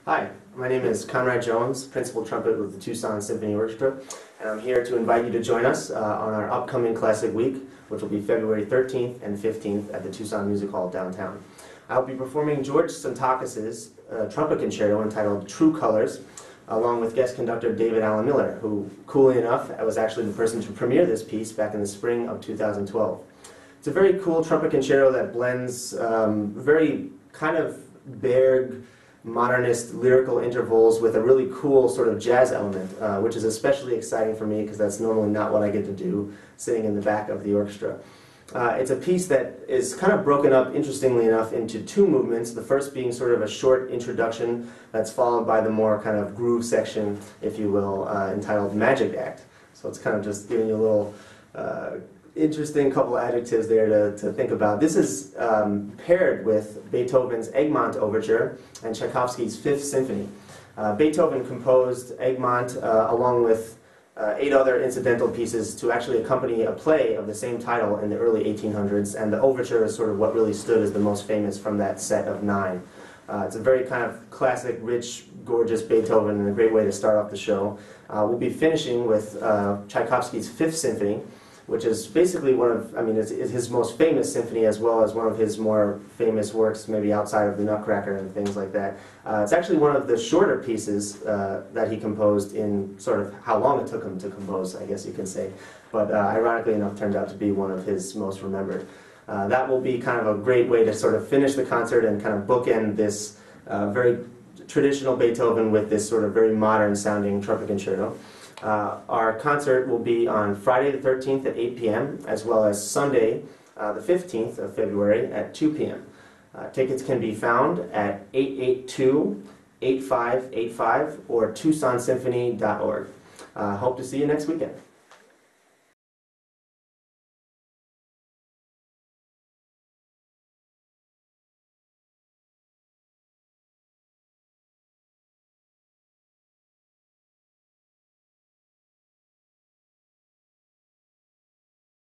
Hi, my name is Conrad Jones, Principal Trumpet with the Tucson Symphony Orchestra, and I'm here to invite you to join us on our upcoming Classic Week, which will be February 13th and 15th at the Tucson Music Hall downtown. I'll be performing George Santakis' trumpet concerto entitled True Colors, along with guest conductor David Alan Miller, who, coolly enough, was actually the person to premiere this piece back in the spring of 2012. It's a very cool trumpet concerto that blends very kind of Berg, modernist lyrical intervals with a really cool sort of jazz element, which is especially exciting for me because that's normally not what I get to do sitting in the back of the orchestra. It's a piece that is kind of broken up, interestingly enough, into two movements, the first being sort of a short introduction that's followed by the more kind of groove section, if you will, entitled Magic Act. So it's kind of just giving you a little interesting couple adjectives there to think about. This is paired with Beethoven's Egmont Overture and Tchaikovsky's Fifth Symphony. Beethoven composed Egmont along with 8 other incidental pieces to actually accompany a play of the same title in the early 1800s, and the overture is sort of what really stood as the most famous from that set of 9. It's a very kind of classic, rich, gorgeous Beethoven and a great way to start off the show. We'll be finishing with Tchaikovsky's Fifth Symphony, which is basically one of, it's his most famous symphony as well as one of his more famous works, maybe outside of the Nutcracker and things like that. It's actually one of the shorter pieces that he composed in sort of how long it took him to compose, I guess you can say. But ironically enough, turned out to be one of his most remembered. That will be kind of a great way to sort of finish the concert and kind of bookend this very traditional Beethoven with this sort of very modern sounding trumpet concerto. Our concert will be on Friday the 13th at 8 p.m. as well as Sunday the 15th of February at 2 p.m. Tickets can be found at 882-8585 or TucsonSymphony.org. Hope to see you next weekend.